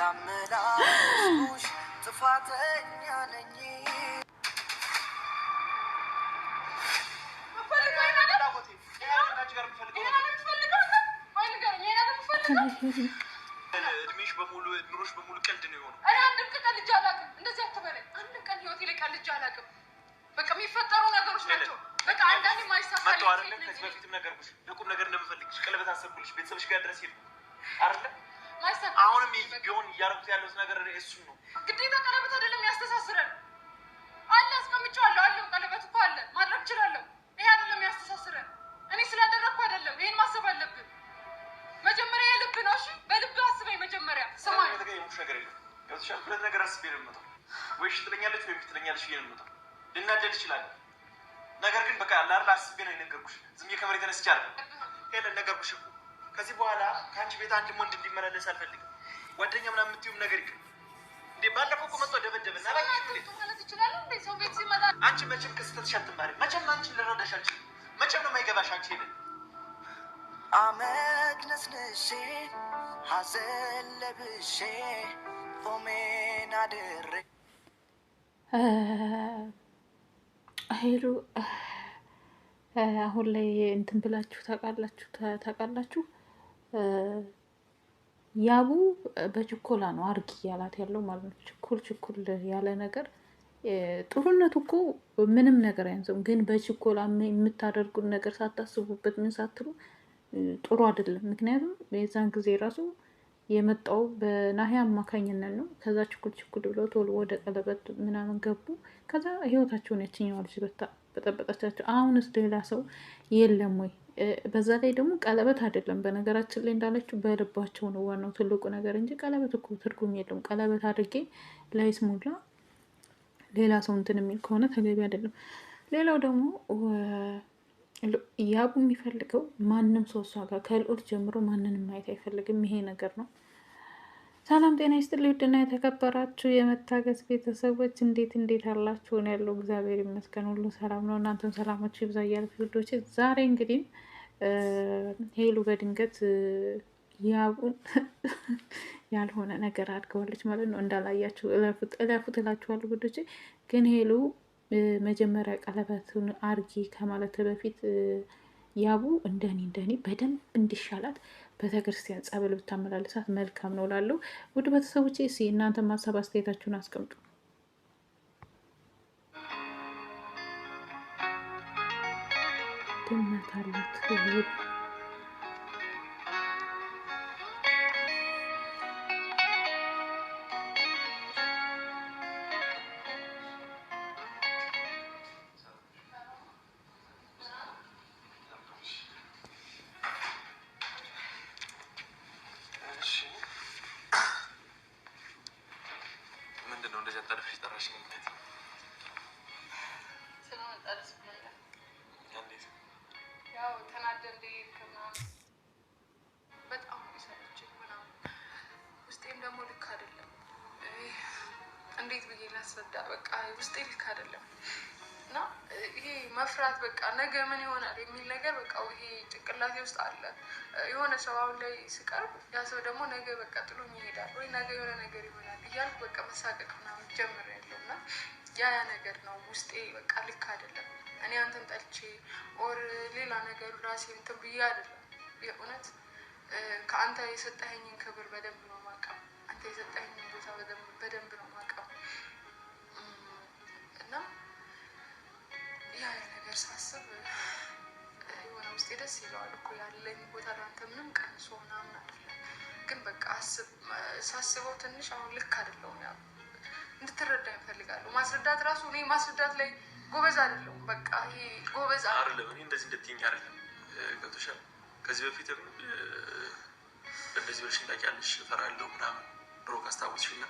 ያመላልኩሽ ጥፋተኛ ነኝ እድሜሽ በሙሉ ኑሮሽ በሙሉ ቀልድ ነው የሆነው። እኔ አንድም ቀን ልጅ አላውቅም። እንደዚህ አትበለኝ። አንድም ቀን ህይወቴ ላይ ቀን ልጅ አላውቅም። በቃ የሚፈጠሩ ነገሮች ናቸው። በቃ አንዳንዴ ማይሳካልኝ መጥቶ አይደለም። ከዚህ በፊትም ነገርኩሽ ለቁም ነገር እንደምፈልግሽ ቀለበት አሰብኩልሽ ቤተሰብሽ ጋር ድረስ ሄድኩ አይደለም። አሁንም ቢሆን እያደረኩት ያለሁት ነገር እሱን ነው። ግዴታ ቀለበት አይደለም ያስተሳስረን። አለ አስቀምጬዋለሁ። አለው ቀለበት እኮ አለ ማድረግ እችላለሁ። ይሄ አይደለም ያስተሳስረን። እኔ ስላደረግኩ አይደለም። ይሄን ማሰብ አለብን። መጀመሪያ የልብ ነው። እሺ በልብ አስበኝ መጀመሪያ። ሰማይ የተገኘሽ ነገር የለም። ያውጥሻል። ሁለት ነገር አስቤ ነው የምመጣው። ወይ እሺ ትለኛለች ወይ ትለኛለች ብዬ ነው የምመጣው። ልናደድ እችላለሁ። ነገር ግን በቃ ላርላ አስቤ ነው የነገርኩሽ። ዝም ብዬ ከመሬት ተነስቼ አይደለም። ሄለን ነገርኩሽ እኮ ከዚህ በኋላ ከአንቺ ቤት አንድም ወንድ እንዲመላለስ አልፈልግም። ጓደኛ ምናምን የምትይውም ነገር ይቅር። እንዴ ባለፈው እኮ መጥቶ ደበደበና ማለት ይችላል እንዴ ሰው ቤት ሲመጣ። አንቺ መቼም ከስተትሽ አትማሪም። መቼም አንቺን ልረዳሽ አልችልም። መቼም ነው የማይገባሽ አንቺ ሄለን። አመድ ነስንሼ ሐዘን ለብሼ ኦሜን አድሬ ሄሉ አሁን ላይ እንትን ብላችሁ ታውቃላችሁ። ያቡ በችኮላ ነው አርጊ ያላት ያለው ማለት ነው። ችኩል ያለ ነገር ጥሩነቱ እኮ ምንም ነገር አይንሰውም፣ ግን በችኮላ የምታደርጉት ነገር ሳታስቡበት ምን ሳትሉ ጥሩ አይደለም። ምክንያቱም የዛን ጊዜ ራሱ የመጣው በናሂ አማካኝነት ነው። ከዛ ችኩል ብለው ቶሎ ወደ ቀለበት ምናምን ገቡ። ከዛ ህይወታቸውን ያችኛዋ ልጅ በጠበጠቻቸው። አሁንስ ሌላ ሰው የለም ወይ? በዛ ላይ ደግሞ ቀለበት አይደለም በነገራችን ላይ እንዳለችው በልባቸው ነው ዋናው ትልቁ ነገር እንጂ ቀለበት እኮ ትርጉም የለውም። ቀለበት አድርጌ ላይስሙላ ሌላ ሰው እንትን የሚል ከሆነ ተገቢ አይደለም። ሌላው ደግሞ ያቡ የሚፈልገው ማንም ሰው እሷ ጋር ከልዑል ጀምሮ ማንንም ማየት አይፈልግም። ይሄ ነገር ነው። ሰላም ጤና ይስጥልኝ ውድና የተከበራችሁ የመታገስ ቤተሰቦች እንዴት አላችሁ? ነው ያለው። እግዚአብሔር ይመስገን ሁሉ ሰላም ነው። እናንተም ሰላማችሁ ይብዛ እያልኩ ውዶች፣ ዛሬ እንግዲህ ሄሉ በድንገት ያቡን ያልሆነ ነገር አድርገዋለች ማለት ነው። እንዳላያችሁ እለፉት እላችኋለሁ ውዶች። ግን ሄሉ መጀመሪያ ቀለበቱን አርጊ ከማለት በፊት ያቡ እንደኔ በደንብ እንዲሻላት ቤተክርስቲያን ጸበል ብታመላልሳት መልካም ነው ላለው ውድ ቤተሰቦቼ። እስኪ እናንተ ማሳብ አስተያየታችሁን አስቀምጡ። ድመት አላት እንዴት ብዬ ላስረዳ? በቃ ውስጤ ልክ አይደለም እና ይሄ መፍራት በቃ ነገ ምን ይሆናል የሚል ነገር በቃ ይሄ ጭንቅላቴ ውስጥ አለ። የሆነ ሰው አሁን ላይ ስቀርብ ያ ሰው ደግሞ ነገ በቃ ጥሎኝ ይሄዳል ወይ ነገ የሆነ ነገር ይሆናል እያልኩ በቃ መሳቀቅ ምናምን ጀምሬያለሁ እና ያ ነገር ነው ውስጤ በቃ ልክ አይደለም። እኔ አንተን ጠልቼ ኦር ሌላ ነገር ራሴ እንትን ብዬ አይደለም። የእውነት ከአንተ የሰጠኸኝን ክብር በደንብ ነው የማውቀው። አንተ የሰጠኸኝን ቦታ በደንብ ነው የማውቀው እና ያ ነገር ሳስብ የሆነ ውስጤ ደስ ይለዋል እኮ ያለኝ ቦታ ለአንተ ምንም ቀንሶ ምናምን አይደለም። ግን በቃ ሳስበው ትንሽ አሁን ልክ አይደለሁም። ያው እንድትረዳ ይፈልጋለሁ። ማስረዳት ራሱ እኔ ማስረዳት ላይ ጎበዝ አይደለሁም። በቃ ይሄ ጎበዝ አይደለም። እኔ እንደዚህ እንድትይኝ አይደለም። ገብቶሻል? ከዚህ በፊትም እንደዚህ ብለሽ እንዳቂያለሽ እፈራለሁ ምናምን ድሮ ካስታወስሽና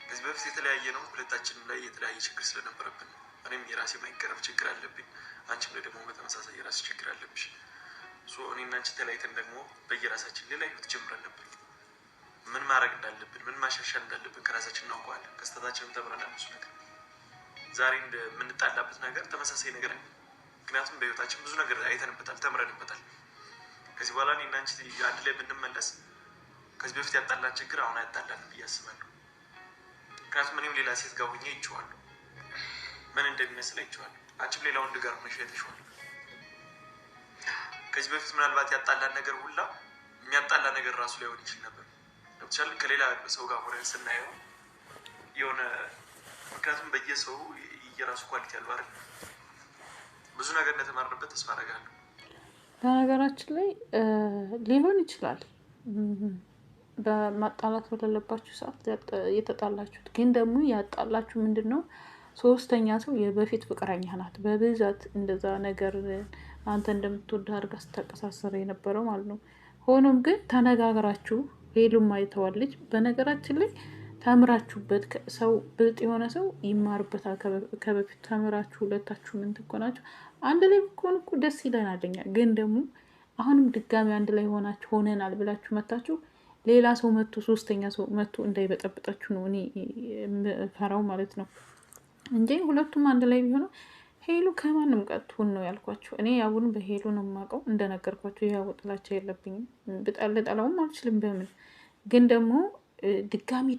ከዚህ በፊት የተለያየ ነው። ሁለታችንም ላይ የተለያየ ችግር ስለነበረብን ነው። እኔም የራሴ ማይቀረፍ ችግር አለብኝ፣ አንቺም ላይ ደግሞ በተመሳሳይ የራስ ችግር አለብሽ። እኔና አንቺ ተለያይተን ደግሞ በየራሳችን ሌላ ህይወት ጀምረን ነበር። ምን ማድረግ እንዳለብን ምን ማሻሻል እንዳለብን ከራሳችን እናውቀዋለን። ከስተታችንም ተምረናል። እሱ ነገር ዛሬ እንደምንጣላበት ነገር ተመሳሳይ ነገር ነው። ምክንያቱም በህይወታችን ብዙ ነገር አይተንበታል፣ ተምረንበታል። ከዚህ በኋላ እኔና አንቺ አንድ ላይ ብንመለስ ከዚህ በፊት ያጣላን ችግር አሁን አያጣላንም ብዬ አስባለሁ። ምክንያቱም እኔም ሌላ ሴት ጋር ሆኜ አይቼዋለሁ፣ ምን እንደሚመስል አይቼዋለሁ። አንቺም ሌላ ወንድ ጋር ሆነሽ አይተሽዋል። ከዚህ በፊት ምናልባት ያጣላን ነገር ሁላ የሚያጣላ ነገር ራሱ ላይሆን ይችል ነበር። ለምሳሌ ከሌላ ሰው ጋር ሆነን ስናየው የሆነ ምክንያቱም በየሰው የራሱ ኳሊቲ ያለው አይደል? ብዙ ነገር እንደተማርንበት ተስፋ አደርጋለሁ። በነገራችን ላይ ሊሆን ይችላል በማጣላት በሌለባችሁ ሰዓት የተጣላችሁት፣ ግን ደግሞ ያጣላችሁ ምንድን ነው? ሶስተኛ ሰው የበፊት ፍቅረኛ ናት በብዛት እንደዛ ነገር አንተ እንደምትወድ አድርጋ ስታቀሳሰረ የነበረው ማለት ነው። ሆኖም ግን ተነጋግራችሁ ሄሉም አይተዋለች። በነገራችን ላይ ተምራችሁበት ሰው ብልጥ የሆነ ሰው ይማርበታል። ከበፊት ተምራችሁ ሁለታችሁ ምን ትኮናችሁ አንድ ላይ ብትሆኑ እኮ ደስ ይለናል። ግን ደግሞ አሁንም ድጋሚ አንድ ላይ ሆናችሁ ሆነናል ብላችሁ መታችሁ ሌላ ሰው መጥቶ ሶስተኛ ሰው መጥቶ እንዳይበጠብጣችሁ ነው እኔ ፈራው ማለት ነው እንጂ ሁለቱም አንድ ላይ ቢሆኑ ሄሉ ከማንም ቀጥሁን ነው ያልኳችሁ። እኔ ያቡን በሄሉ ነው የማውቀው እንደነገርኳችሁ። ያው ጥላቻ የለብኝም ብጠለጠለውም አልችልም በምን ግን ደግሞ ድጋሚ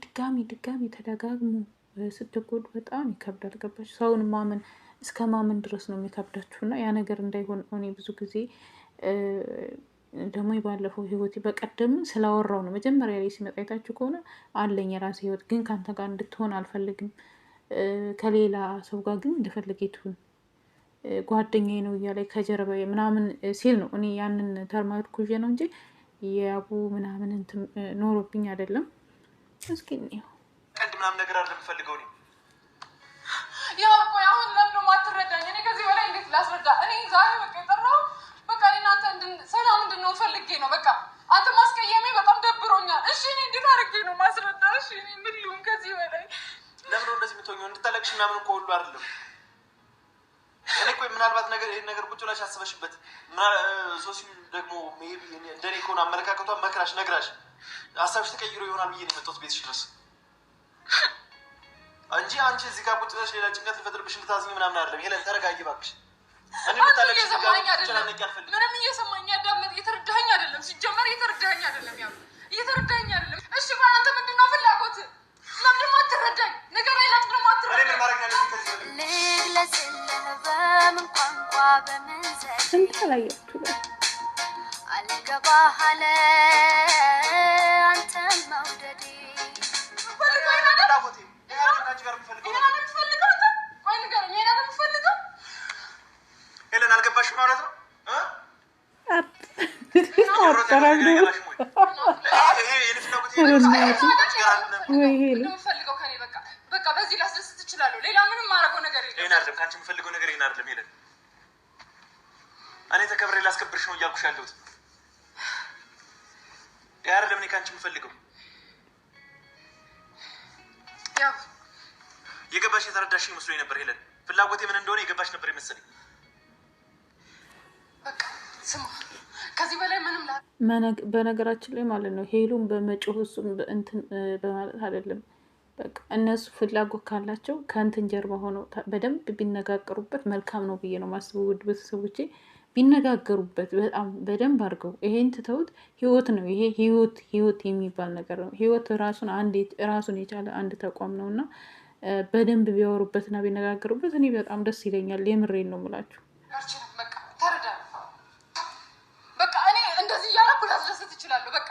ተደጋግሞ ስትጎዱ በጣም ይከብዳል። ገባችሁ? ሰውን ማመን እስከ ማመን ድረስ ነው የሚከብዳችሁና ያ ነገር እንዳይሆን እኔ ብዙ ጊዜ ደግሞ ባለፈው ህይወቴ በቀደም ስላወራው ነው መጀመሪያ ላይ ሲመጣ አይታችሁ ከሆነ አለኝ የራሴ ህይወት ግን ከአንተ ጋር እንድትሆን አልፈልግም፣ ከሌላ ሰው ጋር ግን እንደፈለገ ትሁን፣ ጓደኛዬ ነው እያለ ከጀርባ ምናምን ሲል ነው። እኔ ያንን ተርማት ኩዤ ነው እንጂ የአቡ ምናምን ኖሮብኝ አይደለም። እስኪ ቀልድ ምናምን ነገር አይደለም ፈልገው ነው ያው ቆይ አሁን ለምን ማትረዳኝ? እኔ ከዚህ በላይ እንዴት ላስረዳ? እኔ ዛሬ በቃ የጠራው በቃ እናንተ ሰላም እንድንሆን ፈልጌ ነው። በቃ አንተ ማስቀየሜ በጣም ደብሮኛል። እሺ እኔ እንዴት አድርጌ ነው ማስረዳ? እሺ እኔ ምን ልሁን ከዚህ በላይ? ለምን እንደዚህ የምትሆኚው? እንድታለቅሽ ምናምን እኮ ሁሉ አይደለም። እኔ ቆይ ምናልባት ነገር ይሄን ነገር ቁጭ ብለሽ አስበሽበት ሶሲም ደግሞ ሜቢ እንደኔ ከሆነ አመለካከቷን መክራሽ ነግራሽ ሀሳብሽ ተቀይሮ ይሆናል ብዬ ነው የመጣሁት ቤትሽ ድረስ እንጂ አንቺ እዚህ ጋር ቁጭ ብለሽ ሌላ ጭንቀት ልፈጥርብሽ እንድታዝኝ ምናምን አይደለም። ሄለን ተረጋጊ እባክሽ። እኔ ምታለቅሽ እየሰማኝ አይደለም፣ ምንም እየሰማኝ ያዳመጥ እየተረዳኸኝ አይደለም። ሲጀመር እየተረዳኸኝ አይደለም፣ ያው እየተረዳኸኝ አይደለም። እሺ ቆይ አንተ ምንድነው ፍላጎት? ለምን ማትረዳኝ? ነገር ላይ ለምን ማትረዳኝ? እኔ ምን ማድረግ ያለብኝ ከዚህ ልግለጽልህ በምን ቋንቋ በምን ዘዴ እንታላያችሁ አልገባህ አለ አንተን መውደዴ ሄለን አልገባሽም ማለት ነው። በቃ በዚህ ላስደስት እችላለሁ። ሌላ ምንም ማድረገው ነገር የለም። ከአንቺ የምፈልገው ነገር ይሄን አይደለም ሄለን። እኔ ተከብሬ ላስከብርሽ ነው እያልኩሽ ያለሁት። ይሄ አይደለም እኔ ከአንቺ የምፈልገው። ያው የገባሽ የተረዳሽ መስሎኝ ነበር ሄለን። ፍላጎቴ ምን እንደሆነ የገባሽ ነበር የመሰለኝ። በቃ ስማ ከዚህ በላይ ምንም በነገራችን ላይ ማለት ነው ሄሉን በመጮህ እሱም እንትን በማለት አይደለም። በቃ እነሱ ፍላጎት ካላቸው ከእንትን ጀርባ ሆነው በደንብ ቢነጋገሩበት መልካም ነው ብዬ ነው ማስበው። ውድ ቤተሰቦቼ ቢነጋገሩበት በጣም በደንብ አድርገው ይሄን ትተውት ህይወት ነው ይሄ ህይወት የሚባል ነገር ነው። ህይወት ራሱን የቻለ አንድ ተቋም ነው እና በደንብ ቢያወሩበትና ቢነጋገሩበት እኔ በጣም ደስ ይለኛል። የምሬን ነው የምላችሁ። በቃ እኔ እንደዚህ እያደረኩ ላስደስት እችላለሁ። በቃ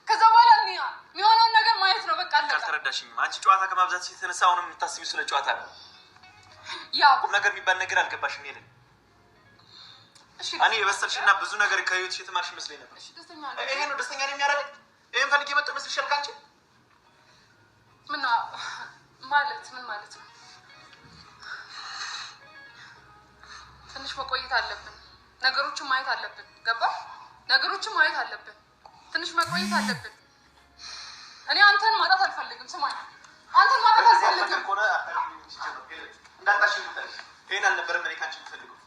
ከዛ በኋላ የሚሆነውን ነገር ማየት ነው። በቃ አልተረዳሽኝም። አንቺ ጨዋታ ከማብዛት የተነሳ አሁንም የምታስቢው ስለ ጨዋታ ነው። ያው ቁም ነገር የሚባል ነገር አልገባሽም ሄለን። እኔ የበሰልሽና ብዙ ነገር ከህይወትሽ የተማርሽ መስሎኝ ነበር። ይሄ ነው ደስተኛ ነው የሚያደርግ። ይሄን ፈልጌ መጥቶ መስልሻል ካንቺ ምን ማለት ነው? ትንሽ መቆየት አለብን። ነገሮችን ማየት አለብን። ገባ? ነገሮችን ማየት አለብን። ትንሽ መቆየት አለብን። እኔ አንተን ማጣት አልፈልግም። ስማኝ፣ አንተን ማጣት አልፈልግም። እንዳጣሽ ይሄን አልነበረም እኔ ካንቺ የምፈልገው።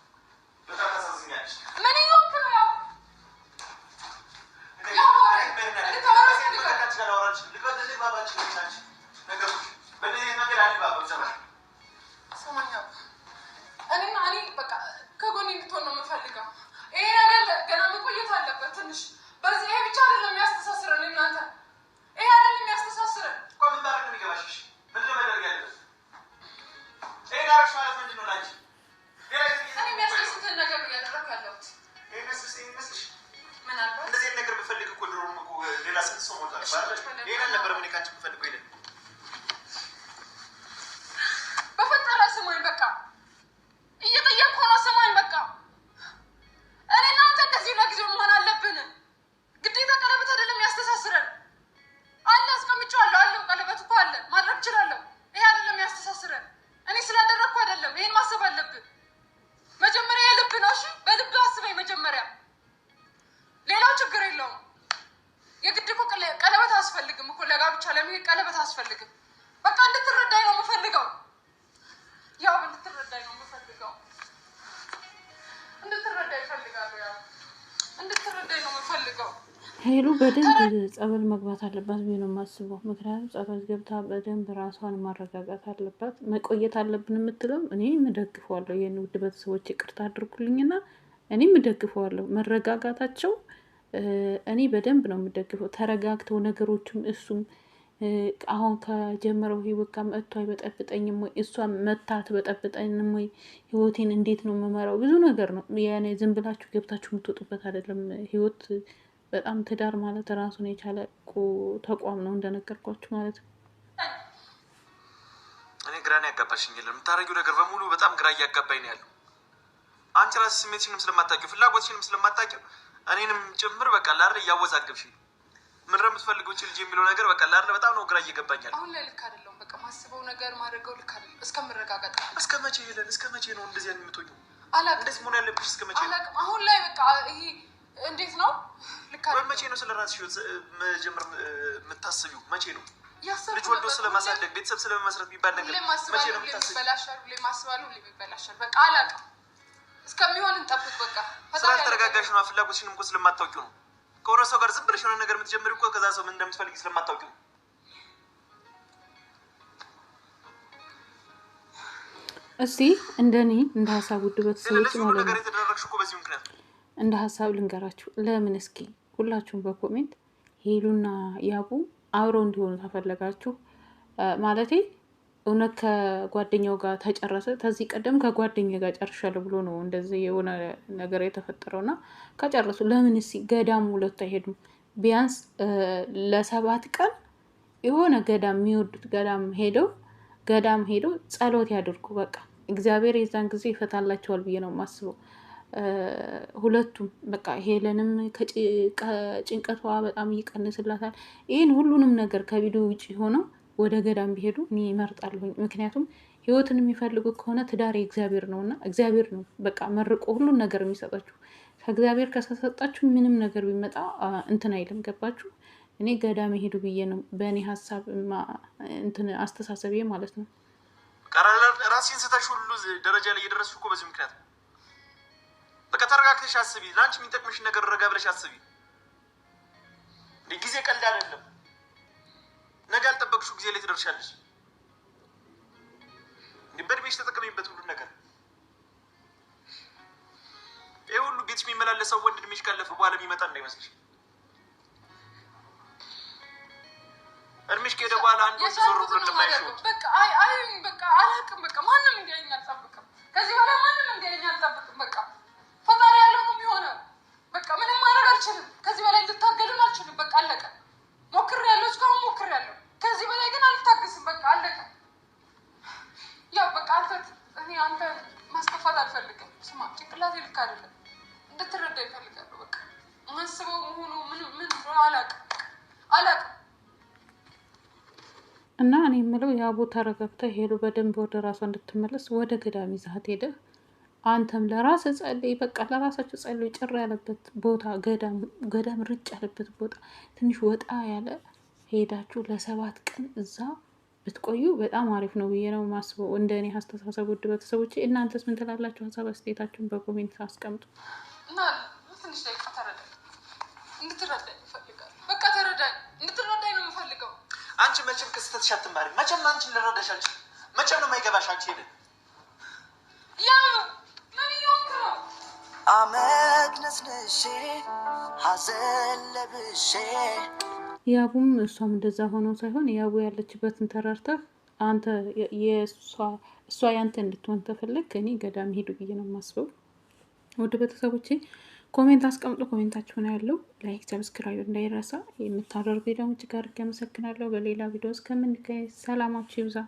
በጣም ታሳዝኛለሽ። ምን ይሆንክ ነው? እኔ በቃ ከጎኔ እንድትሆን ነው የምፈልገው። ይሄ ነገር ገና መቆየት አለበት። ትንሽ በዚህ ይሄ ብቻ አይደለም የሚያስተሳስረን እናንተ ይሄ አይደለም የሚያስተሳስረን ቆም እንዳረግ ነው የሚገባሽ ምን ለማድረግ ያለበት ይሄ ዳርሽ ማለት ምንድን ነው ላንቺ እኔ የሚያስደስተን ነገር ነው ያደረኩ ያለሁት ይመስልሽ ምናልባት እንደዚህ ነገር ብፈልግ እኮ ድሮም እኮ ሌላ ስንት ሰው ሞቷል ይሄን ነበር ምን ካንቺ ብፈልገው ይሄን በፈጠረ ስሙኝ በቃ እየጠየቅኩ ነው ስሙኝ በቃ እኔ እናንተ እንደዚህ ለጊዜው መሆን አለብን ግዴታ ቀለበት አይደለም ያስተሳስረን አለ አስቀምጬዋለሁ አለው ቀለበት እኮ አለ ማድረግ እችላለሁ ይሄ አይደለም ያስተሳስረን እኔ ስላደረግኩ አይደለም ይሄን ማሰብ አለብን መጀመሪያ የልብ ነው እሺ በልብ አስበኝ መጀመሪያ ሌላው ችግር የለውም የግድ እኮ ቀለበት አያስፈልግም እኮ ለጋብቻ ለመሄድ ቀለበት አያስፈልግም በቃ እንድትረዳኝ ነው የምፈልገው ያው እንድትረዳኝ ነው የምፈልገው እንድትረዳኝ እፈልጋለሁ ያው እንድትረዳኝ ነው የምፈልገው ሄሉ በደንብ ጸበል መግባት አለባት ብዬ ነው የማስበው። ምክንያቱም ጸበል ገብታ በደንብ ራሷን ማረጋጋት አለባት። መቆየት አለብን የምትለው እኔ እደግፈዋለሁ። ይሄን ውድ ቤተሰቦች ይቅርታ አድርጉልኝና እኔ እደግፈዋለሁ። መረጋጋታቸው እኔ በደንብ ነው የምደግፈው። ተረጋግተው ነገሮችም እሱም አሁን ከጀመረው ህይወት ጋር መጥቶ አይበጠብጠኝም ወይ እሷ መታት በጠብጠኝም ወይ ህይወቴን እንዴት ነው የምመራው? ብዙ ነገር ነው ያኔ ዝም ብላችሁ ገብታችሁ የምትወጡበት አይደለም ህይወት በጣም ትዳር ማለት ራሱን የቻለ ተቋም ነው እንደነገርኳችሁ ማለት ነው። እኔ ግራን ያጋባሽኝ የለም የምታረጊው ነገር በሙሉ በጣም ግራ እያጋባኝ ነው ያለው። አንቺ ራስሽ ስሜትሽንም ስለማታውቂው ፍላጎትሽንም ስለማታውቂው እኔንም ጭምር በቃ ላር እያወዛገብሽ ነው። ምን እንደምትፈልገው ልጅ የሚለው ነገር በቃ ላር በጣም ነው ግራ እየገባኛል። አሁን ላይ ልክ አይደለም በቃ ማስበው ነገር ማድረገው ልክ አይደለም። እስከምረጋጋጥ እስከ መቼ ይለን እስከ መቼ ነው እንደዚህ የምትሆኚው? አላውቅም እንደዚህ መሆን ያለብሽ እስከ መቼ ነው? አላውቅም አሁን ላይ በቃ ይሄ እንዴት ነው ልክ አይደለም። መቼ ነው ስለራስሽ መጀመር የምታስቢው? መቼ ነው ያሰብኩት ልጅ ወልዶ ስለማሳደግ ቤተሰብ ስለመመስረት የሚባል ነገር መቼ ነው የምታስቢው? ሁሌ ማስባለሁ ሁሌ ይበላሻል። በቃ አላውቅም እስከሚሆን እንጠብቅ በቃ ስላልተረጋጋሽ ነው። ፍላጎትሽንም እኮ ስለማታውቂው ነው። ከሆነ ሰው ጋር ዝም ብለሽ የሆነ ነገር የምትጀምሪው እኮ ከዛ ሰው ምን እንደምትፈልጊ ስለማታውቂው ነው። እስቲ እንደኔ እንደ ሀሳብ ውድ ቤተሰቦች ማለት ነገር የተደረግሽው እኮ በዚህ ምክንያት እንደ ሀሳብ ልንገራችሁ። ለምን እስኪ ሁላችሁም በኮሜንት ሄሉና ያቡ አብረው እንዲሆኑ ተፈለጋችሁ ማለቴ እውነት ከጓደኛው ጋር ተጨረሰ። ከዚህ ቀደም ከጓደኛው ጋር ጨርሻለሁ ብሎ ነው እንደዚህ የሆነ ነገር የተፈጠረውና ከጨረሱ ለምን እስኪ ገዳም ሁለቱ አይሄዱም? ቢያንስ ለ7 ቀን የሆነ ገዳም የሚወዱት ገዳም ሄደው ጸሎት ያድርጉ። በቃ እግዚአብሔር የዛን ጊዜ ይፈታላቸዋል ብዬ ነው የማስበው። ሁለቱም በቃ ሄለንም ከጭንቀቷ በጣም ይቀንስላታል። ይህን ሁሉንም ነገር ከቪዲዮ ውጭ ሆነው ወደ ገዳም ቢሄዱ እኔ እመርጣለሁኝ። ምክንያቱም ህይወትን የሚፈልጉ ከሆነ ትዳር የእግዚአብሔር ነውና እግዚአብሔር ነው በቃ መርቆ ሁሉን ነገር የሚሰጣችሁ። ከእግዚአብሔር ከሰጣችሁ ምንም ነገር ቢመጣ እንትን አይልም። ገባችሁ? እኔ ገዳም ሄዱ ብዬ ነው በእኔ ሀሳብ እንትን አስተሳሰቤ ማለት ነው። ራሴን ስታሽ ሁሉ ደረጃ ላይ እየደረስሽ እኮ በዚህ ምክንያት በቃ ተረጋግተሽ አስቢ። ለአንቺ የሚጠቅምሽ ነገር ረጋ ብለሽ አስቢ። ጊዜ ቀልድ አይደለም። ነገ ያልጠበቅሽው ጊዜ ላይ ትደርሻለሽ። በእድሜሽ ተጠቀሚበት ሁሉ ነገር። ይህ ሁሉ ቤትሽ የሚመላለሰው ወንድ እድሜሽ ካለፈ በኋላ የሚመጣ እንዳይመስልሽ። እድሜሽ ከሄደ በኋላ አንድ ወንድ ዞር ብሎ እንደማይሽው በቃ በቃ አላውቅም። በቃ ማንም እንዲያየኝ አልጠብቅም። ከዚህ በኋላ ማንም እንዲያየኝ አልጠብቅም። በቃ ፈጣሪ ያለው ነው የሚሆነው። በቃ ምንም ማድረግ አልችልም። ከዚህ በላይ ልታገልም አልችልም። በቃ አለቀ። ሞክሬያለሁ፣ እስካሁን ሞክሬያለሁ። ከዚህ በላይ ግን አልታገስም። በቃ አለቀ። ያው በቃ አንተ ማስከፋት አልፈልግም። ስማ ጭንቅላቴ ልክ አይደለም፣ እንድትረዳ ይፈልጋለሁ። በቃ ማስበው መሆኑ ምን አላውቅም። እና እኔ የምለው ያቡ ተረጋግተህ ሄሉ በደንብ ወደ ራሷ እንድትመለስ ወደ ገዳም ይዛት ሄደህ አንተም ለራስ ጸልይ። በቃ ለራሳችሁ ጸልይ። ጭር ያለበት ቦታ ገዳም ርጭ ያለበት ቦታ ትንሽ ወጣ ያለ ሄዳችሁ ለ7 ቀን እዛ ብትቆዩ በጣም አሪፍ ነው ብዬ ነው የማስበው። እንደ እኔ አስተሳሰብ ውድ ቤተሰቦቼ እናንተስ ምን ትላላችሁ? ሀሳብ አስተያየታችሁን በኮሜንት አስቀምጡ። እና ትንሽ ላይ ተረዳኝ፣ እንድትረዳኝ እፈልጋለሁ። በቃ ተረዳኝ፣ እንድትረዳኝ ነው የምፈልገው። አንቺ መቼም ከስተትሽ አትማሪ። መቼም አንቺን ልረዳሽ አልችልም። መቼም ነው የማይገባሽ አንቺ ሄደ ያው ምን ይሆንክ ነው አመት ነስንሼ ሐዘን ለብሼ ያቡም እሷም እንደዛ ሆኖ ሳይሆን ያቡ ያለችበትን ተራርተህ አንተ እሷ ያንተ እንድትሆን ተፈለግ እኔ ገዳም ሄዱ ብዬ ነው የማስበው። ወደ ቤተሰቦቼ ኮሜንት አስቀምጡ። ኮሜንታችሁን ያለው ላይክ፣ ሰብስክራይብ እንዳይረሳ። የምታደርጉ ደግሞ እጅግ አድርጌ አመሰግናለሁ። በሌላ ቪዲዮ እስከምንገናኝ ሰላማችሁ ይብዛ።